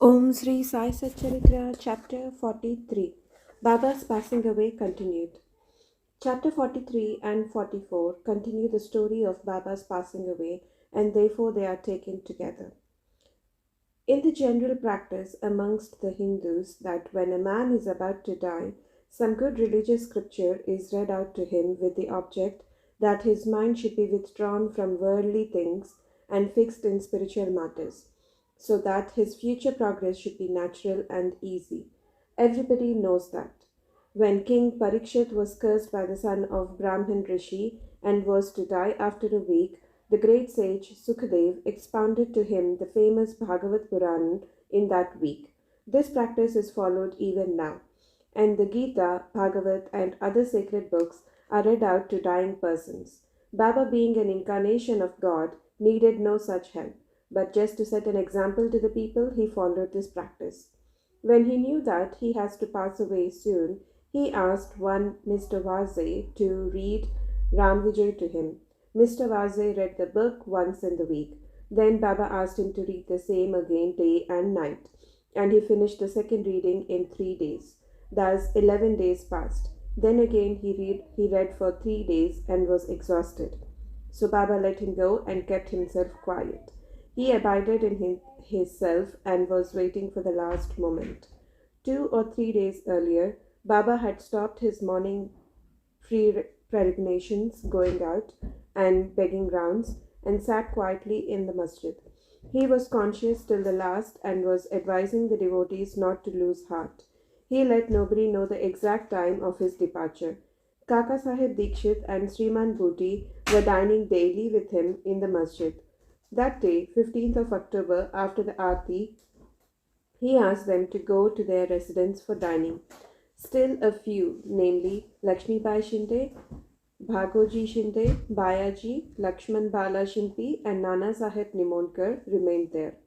Om Sri Sai SatCharitra, Chapter 43. Baba's Passing Away continued. Chapter 43 and 44 continue the story of Baba's passing away, and therefore they are taken together. In the general practice amongst the Hindus that when a man is about to die, some good religious scripture is read out to him with the object that his mind should be withdrawn from worldly things and fixed in spiritual matters, so that his future progress should be natural and easy. Everybody knows that. When King Parikshit was cursed by the son of Brahmin Rishi and was to die after a week, the great sage Sukadev expounded to him the famous Bhagavad Puran in that week. This practice is followed even now, and the Gita, Bhagavad, and other sacred books are read out to dying persons. Baba, being an incarnation of God, needed no such help, but just to set an example to the people, he followed this practice. When he knew that he has to pass away soon, he asked one Mr. Vazay to read Ram Vijay to him. Mr. Vazay read the book once in the week. Then Baba asked him to read the same again day and night, and he finished the second reading in 3 days. Thus 11 days passed. Then again he read for 3 days and was exhausted. So Baba let him go and kept himself quiet. He abided in himself and was waiting for the last moment. 2 or 3 days earlier, Baba had stopped his morning peregrinations, going out and begging rounds, and sat quietly in the masjid. He was conscious till the last and was advising the devotees not to lose heart. He let nobody know the exact time of his departure. Kaka Sahib Dikshit and Sriman Bhuti were dining daily with him in the masjid. That day, 15th of October, after the Aarti, he asked them to go to their residence for dining. Still a few, namely Lakshmi Bai Shinde, Bhagoji Shinde, Bayaji, Lakshman Bala Shimpi, and Nana Sahib Nimonkar remained there.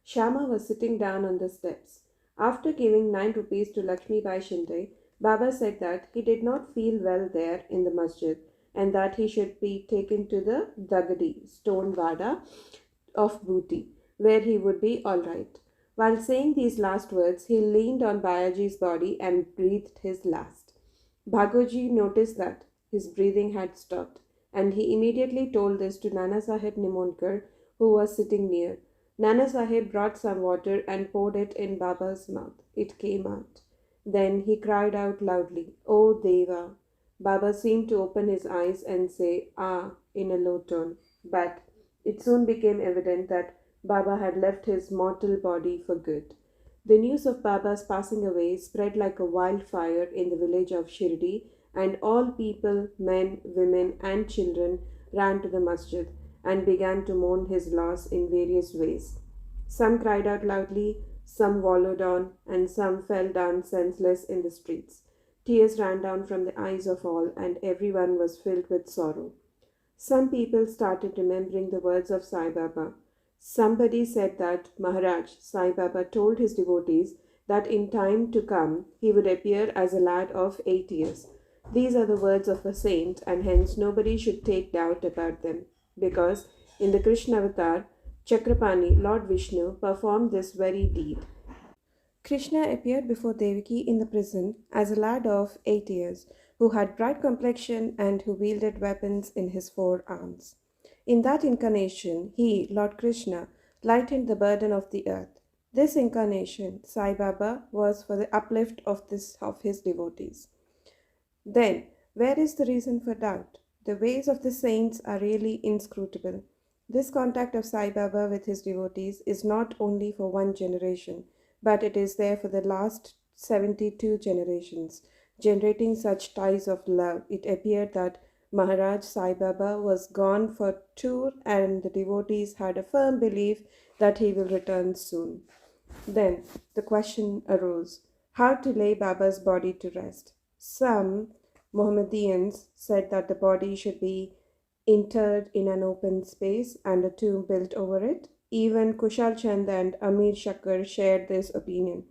Shama was sitting down on the steps. After giving 9 rupees to Lakshmi Bai Shinde, Baba said that he did not feel well there in the masjid and that he should be taken to the Dagadi, stone vada of Bhuti, where he would be all right. While saying these last words, he leaned on Bayaji's body and breathed his last. Bhagoji noticed that his breathing had stopped, and he immediately told this to Nana Sahib Nimonkar, who was sitting near. Nana Sahib brought some water and poured it in Baba's mouth. It came out. Then he cried out loudly, "O Deva!" Baba seemed to open his eyes and say, "Ah," in a low tone, but it soon became evident that Baba had left his mortal body for good. The news of Baba's passing away spread like a wildfire in the village of Shirdi, and all people, men, women, and children ran to the masjid and began to mourn his loss in various ways. Some cried out loudly, some wallowed on, and some fell down senseless in the streets. Tears ran down from the eyes of all, and everyone was filled with sorrow. Some people started remembering the words of Sai Baba. Somebody said that Maharaj Sai Baba told his devotees that in time to come he would appear as a lad of 8 years. These are the words of a saint, and hence nobody should take doubt about them, because in the Krishna avatar, Chakrapani, Lord Vishnu, performed this very deed. Krishna appeared before Devaki in the prison as a lad of 8 years, who had bright complexion and who wielded weapons in his 4 arms. In that incarnation, he, Lord Krishna, lightened the burden of the earth. This incarnation, Sai Baba, was for the uplift of his devotees. Then, where is the reason for doubt? The ways of the saints are really inscrutable. This contact of Sai Baba with his devotees is not only for one generation, but it is there for the last 72 generations. Generating such ties of love, it appeared that Maharaj Sai Baba was gone for tour, and the devotees had a firm belief that he will return soon. Then the question arose, how to lay Baba's body to rest. Some Mohammedans said that the body should be interred in an open space and a tomb built over it. Even Kushal Chand and Amir Shakkar shared this opinion.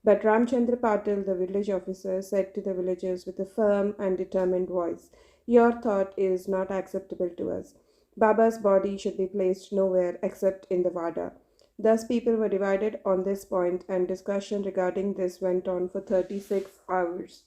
But Ramchandra Patil, the village officer, said to the villagers with a firm and determined voice, "Your thought is not acceptable to us. Baba's body should be placed nowhere except in the Vada. Thus, people were divided on this point, and discussion regarding this went on for 36 hours.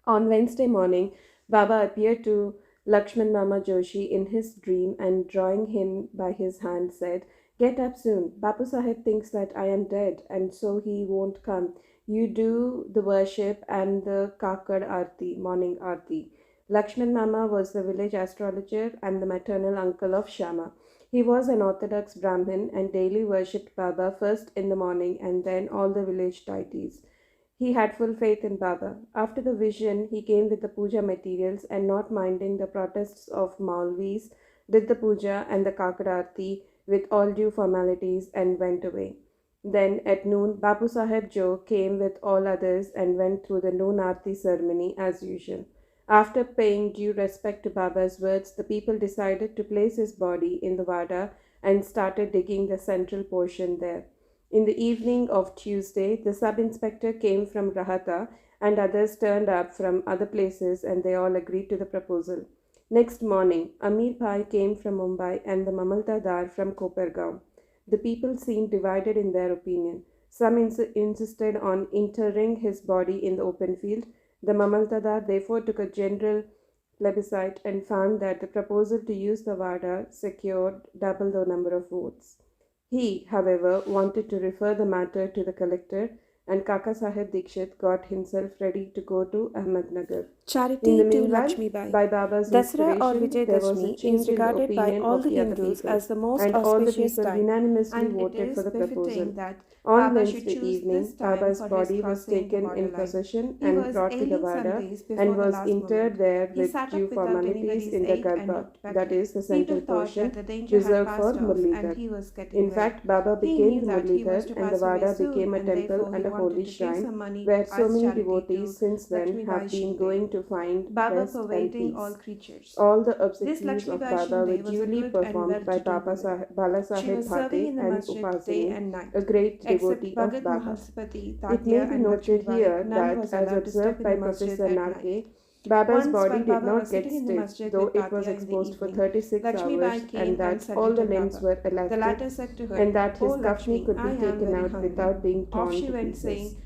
On Wednesday morning, Baba appeared to Lakshman Mama Joshi in his dream and, drawing him by his hand, said, "Get up soon. Bapu Sahib thinks that I am dead, and so he won't come. You do the worship and the Kakad Arti, morning Arti." Lakshman Mama was the village astrologer and the maternal uncle of Shama. He was an orthodox Brahmin and daily worshipped Baba first in the morning and then all the village deities. He had full faith in Baba. After the vision, he came with the puja materials and, not minding the protests of Maulvis, did the puja and the Kakararti with all due formalities and went away. Then at noon, Bapu Sahib Jo came with all others and went through the noon Aarti ceremony as usual. After paying due respect to Baba's words, the people decided to place his body in the Vada and started digging the central portion there. In the evening of Tuesday, the sub-inspector came from Rahata and others turned up from other places and they all agreed to the proposal. Next morning, Amir Bhai came from Mumbai and the Mamaltadar from Kopergaon. The people seemed divided in their opinion. Some insisted on interring his body in the open field. The Mamaltadar therefore took a general plebiscite and found that the proposal to use the Vada secured double the number of votes. He, however, wanted to refer the matter to the collector, and Kaka Sahib Dikshit got himself ready to go to Ahmednagar. Charity In the to meanwhile, Lakshmi Bai. by Baba's Dasara or inspiration, there was a Vijayadashmi change is in the regarded by opinion all of the the other Hindus people, as the most and all the auspicious people time, unanimously and it voted is for the proposal. befitting that On Baba should Wednesday choose evening, this time Baba's for body his was crossing the taken in borderline. procession He and was brought to the ailing some Vada days before and the was last interred moment. there He with sat due up without formalities anybody's in the aid and Garbha, looked that better. is the central People thought portion, that the danger had reserved for passed off and Murlidhar. he was getting In well. fact, Baba He became knew the that he was Murlidhar to and the pass away Vada soon, became a and temple therefore and he a holy wanted to give shrine some money where so as many charity devotees to since then Lakshmi Bai have been Shinde, going to find Baba rest and pervading all peace. creatures. All the This obsequies Lakshmi of Bai Baba were Shinde was a duly good and performed by well-to-do woman. Bala She Sahib was serving Bhate in the and masjid day Upasini, and night. a great Except devotee of Bhagat Baba. Mahalspati, It may Tatya be and Lakshmi noted Bai, here none that, was as allowed to step observed in by the masjid Professor at night. Narke, Baba's Once, body while did Baba not was get sitting in the stiff, masjid though with it was Tatya in the exposed for evening, 36 Lakshmi Bai hours, came and and that all the saluted limbs Baba. were The elastic, latter said to her, and that "Oh his Lakshmi, kafni could I be am taken very out hungry." without being Off torn she to went, pieces. saying,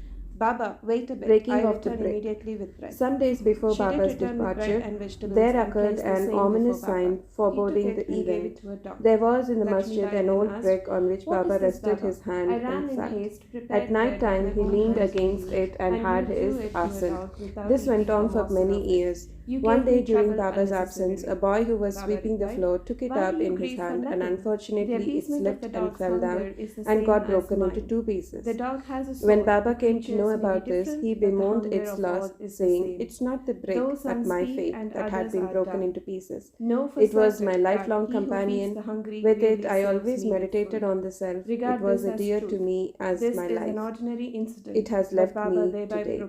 "Baba, wait a bit. Breaking I'll of the return bread. immediately with bread." Some days before She did Baba's return with bread departure, and vegetables there and occurred placed the an same ominous before Baba. sign He took foreboding it the and gave event. it to her dog. There was in the Lakshmi masjid Bai an then old asked, brick on which "What Baba is this, rested Baba?" his hand I ran and in sat. haste, At prepared night bread time with he my own leaned hands for against you, it and had you his threw it to a ascent. dog without This went eating a on for morsel many of it. years. You One gave day me during trouble Baba's absence, a boy who was Baba sweeping the replied, floor took it "Why up do you in his grieve for hand and nothing? The unfortunately it appeasement of slipped the and dog's fell down hunger is the and same got as broken into mine. 2 pieces. The dog has a When soul. Baba The came to know creatures may about be this, different, he but the bemoaned hunger its of loss, all is the saying, same. "It's not the brick Though some at my speak fate and that had others been are broken dumb, into pieces. know for It was my certain that lifelong he who feeds companion. the hungry With it, really I serves always me with meditated food. on the self. It Regard was this as as dear to truth. me as This my is an life. ordinary incident It has that left Baba me thereby today."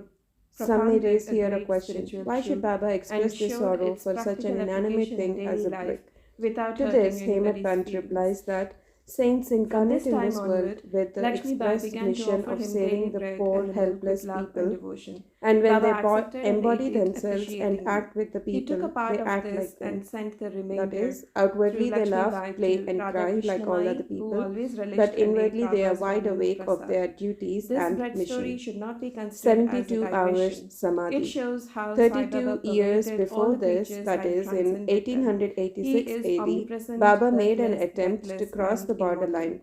Some may propounded raise a here a great question. spiritual Why should truth Baba and express this showed sorrow its for such an practical inanimate application in thing as daily a life brick? without To hurting this, Hemat anybody's Pant feelings. replies that saints From incarnate this in time this world onward, with the Lakshmi Bai express began to mission offer of him saving daily the bread poor, and milk helpless with love and people, devotion. and when Baba they accepted and embody ate it themselves and appreciatingly. act with the He took a people, part they of act this like them. and sent the That remainder is, outwardly through they Lakshmi laugh, Bai play, to and Radha cry Krishna like all Mai, other who people, always relished but and ate inwardly they are Baba's wide warming awake of prasad. their duties This and bread story mission. should not be considered as a 72 hours digression. It Samadhi. shows how Sai 32 Baba years pervaded all before the this, creatures that and is in transcended them. He 1886 is AD, omnipresent, Baba made an birthless, attempt to deathless, cross and the borderline. immortal.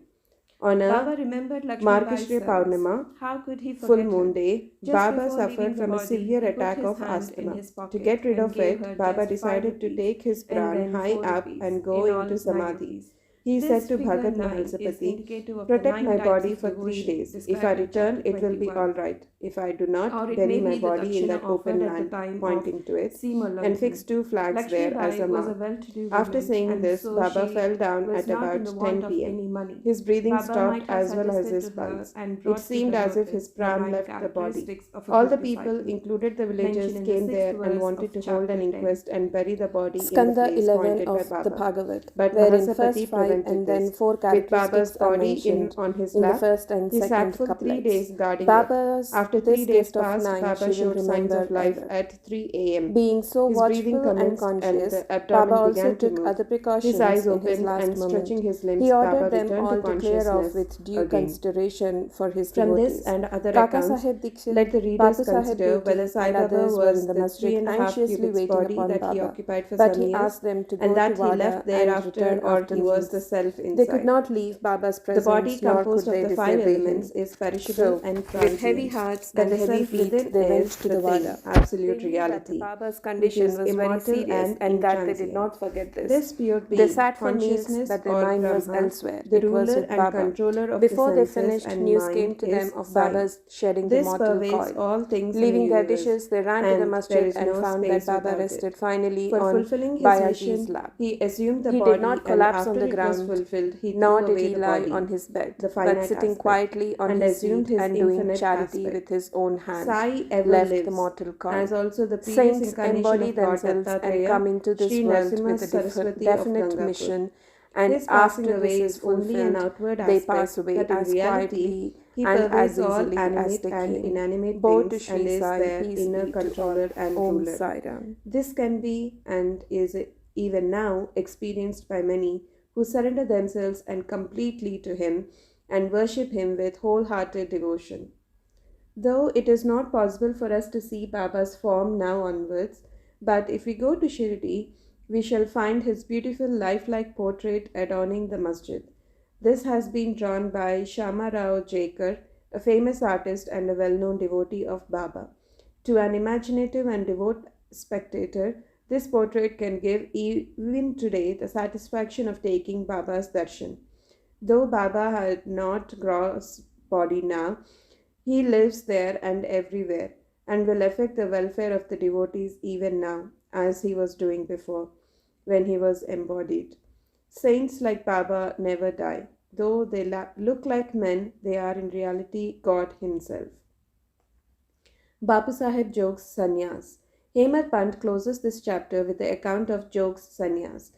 On Baba a remembered Lakshmi Bai's Margashri service. Purnima, How could he full forget moon her? day, Just Baba before leaving suffered the from a body, severe he put attack his of hand in asthma. his To pocket get rid and of gave it, her Baba just 5 decided to rupees, take his and pran then high 4 up rupees, and go in all into 9 Samadhi. rupees. He This said to figure Bhagat 9 is Mahalsapati, indicative of the "Protect 9 my types body of for 3 devotion days. If described I in return, chapter it will be 21. all right. If I do not, Or it bury may my be the body in dakshina that open offered at the land," time pointing of to it, Seema and Lanthan. fixed 2 flags Lakshmi there Bai as a was a mark. well-to-do After woman, saying and this, so Baba she fell down was at not in about the 10 want of p.m. any money. His breathing Baba stopped might have as well as suggested his to her pulse. and It brought to seemed her as if his notice the pran 9 left the body. characteristics of a All the good people, disciple, included the villagers, mentioned in the came 6th there and verse wanted of to hold an chapter 10. inquest and bury the body in the Skanda place 11 pointed by of the Baba. Bhagavad, But wherein Mahasapati first 5 prevented and then this. four With Baba's characteristics are body mentioned on his in the lap, first and he sat second for 3 couplets. days guarding it. Baba's After 3 this days gift of passed, 9 Baba she will showed signs remember of life ever. at 3 a.m. Being so His breathing watchful and commenced and conscious, the Baba abdomen also began to took move. other His precautions eyes in his opened last and stretching moment. his limbs, He Baba ordered them returned to all to clear off consciousness with due again. consideration for his From this devotees. and other Kaka accounts, Sahib Dikshit, let the readers Bapu Sahib consider whether Beauty, Sai and Baba others were in was the the masjid 3.5 anxiously cubits waiting body upon that he Baba, occupied for but some he years, asked them to and go to that he Wada left and thereafter, return or after he was the meals. self They could inside. not leave Baba's The body presence, nor composed could of they the 5 disobey elements him. is perishable So, and with heavy transient, hearts but and the heavy self feet, within they went is to the the thing, Wada. absolute They knew that the reality, Baba's which condition is was very immortal serious and and that they did intransient. not forget this. This pure They being, sat for meals, consciousness but their or mind was Brahma, elsewhere. the It was ruler with and Baba. controller of Before the they senses finished, and news mind came to them is of Sai. Baba's shedding the This mortal pervades coil. all things in the Leaving their universe, dishes, they ran to the and there masjid is and no found that space Baba without rested it. finally For on fulfilling his Bayaji's mission, lap. he assumed the He did body, not and collapse after on the it was ground, fulfilled, he nor threw did away he the lie body, on his bed, the but finite sitting aspect, quietly on and his assumed seat his and doing infinite charity aspect. with his own hand, Sai ever left the lives, mortal coil. as also the previous Saints incarnation embody of Lord themselves and Dattatreya, come into this Sri world Narasimha with a Saraswati of definite Gangapur. mission, and His passing after this away is is only an fulfilled, outward they pass aspect, away but in as reality, quietly he and pervades as all easily as animate they and came. inanimate Bo to things Shri and is Sai, their peace inner be to controller all. and Om ruler. Sai Ram. This can be and is even now experienced by many who surrender themselves and completely to him and worship him with wholehearted devotion. Though it is not possible for us to see Baba's form now onwards, but if we go to Shirdi, we shall find his beautiful lifelike portrait adorning the masjid. This has been drawn by Shama Rao Jakar, a famous artist and a well known devotee of Baba. To an imaginative and devout spectator, this portrait can give even today the satisfaction of taking Baba's darshan. Though Baba had not gross body now, he lives there and everywhere, and will affect the welfare of the devotees even now, as he was doing before, when he was embodied. Saints like Baba never die. Though they look like men, they are in reality God Himself. Bapu Sahib Jog's Sannyas. Hemar Pant closes this chapter with the account of Jog's Sannyas.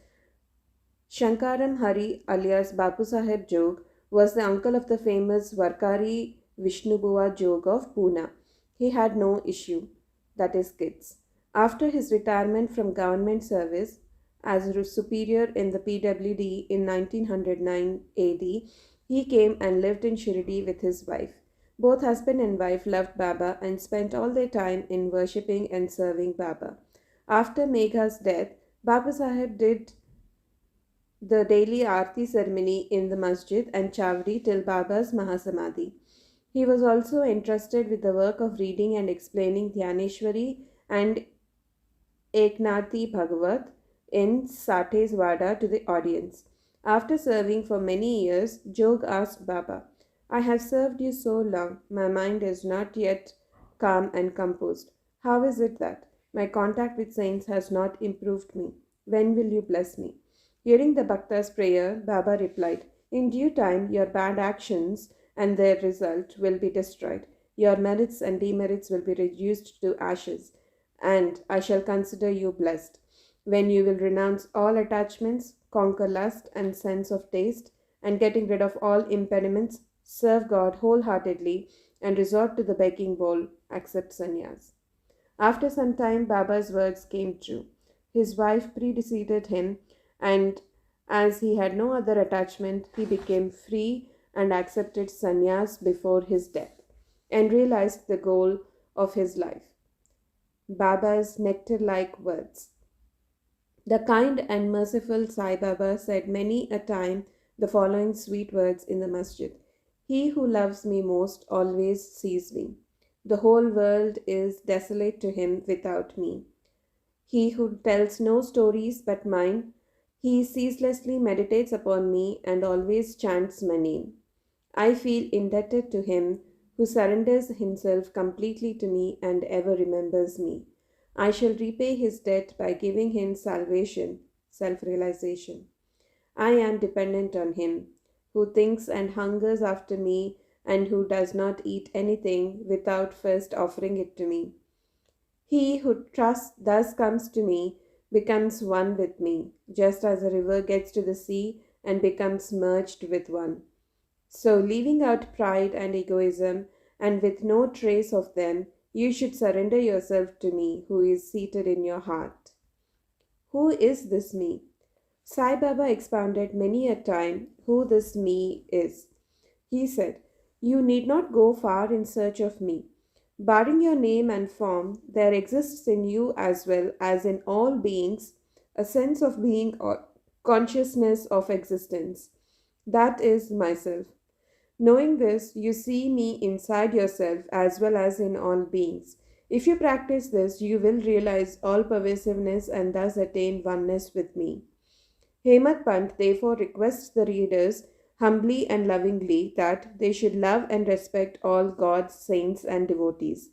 Shankaram Hari alias Bapu Sahib Jog was the uncle of the famous Varkari Vishnubua Jog of Pune. He had no issue, that is, kids. After his retirement from government service as superior in the PWD in 1909 AD, he came and lived in Shirdi with his wife. Both husband and wife loved Baba and spent all their time in worshipping and serving Baba. After Megha's death, Babu Sahib did the daily Aarti ceremony in the masjid and Chavdi till Baba's Mahasamadhi. He was also entrusted with the work of reading and explaining Dhyaneshwari and Eknathi Bhagavat in Sate's Vada to the audience. After serving for many years, Jog asked Baba, I have served you so long, my mind is not yet calm and composed. How is it that my contact with saints has not improved me? When will you bless me? Hearing the Bhakta's prayer, Baba replied, in due time your bad actions and their result will be destroyed. Your merits and demerits will be reduced to ashes, and I shall consider you blessed. When you will renounce all attachments, conquer lust and sense of taste, and getting rid of all impediments, serve God wholeheartedly, and resort to the begging bowl, accept sannyas. After some time, Baba's words came true. His wife preceded him, and as he had no other attachment, he became free and accepted sannyas before his death, and realized the goal of his life. Baba's nectar like words. The kind and merciful Sai Baba said many a time the following sweet words in the masjid: He who loves me most always sees me. The whole world is desolate to him without me. He who tells no stories but mine, he ceaselessly meditates upon me and always chants my name. I feel indebted to him who surrenders himself completely to me and ever remembers me. I shall repay his debt by giving him salvation, self realization. I am dependent on him, who thinks and hungers after me and who does not eat anything without first offering it to me. He who thus comes to me becomes one with me, just as a river gets to the sea and becomes merged with one. So, leaving out pride and egoism, and with no trace of them, you should surrender yourself to me, who is seated in your heart. Who is this me? Sai Baba expounded many a time who this me is. He said, "You need not go far in search of me. Barring your name and form, there exists in you as well as in all beings a sense of being or consciousness of existence. That is myself. Knowing this, you see me inside yourself as well as in all beings. If you practice this, you will realize all pervasiveness and thus attain oneness with me." Hemant Pant therefore requests the readers humbly and lovingly that they should love and respect all God's saints and devotees.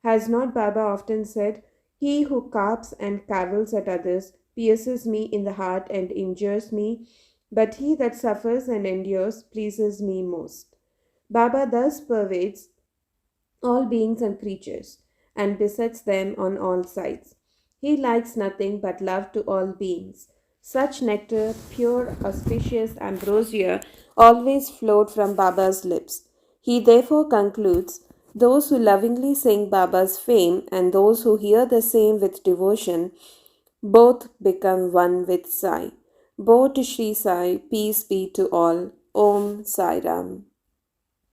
Has not Baba often said, "He who carps and cavils at others pierces me in the heart and injures me, but he that suffers and endures pleases me most"? Baba thus pervades all beings and creatures and besets them on all sides. He likes nothing but love to all beings. Such nectar, pure, auspicious ambrosia, always flowed from Baba's lips. He therefore concludes, "Those who lovingly sing Baba's fame and those who hear the same with devotion, both become one with Sai. Bo to Shri Sai, peace be to all. Om Sai Ram."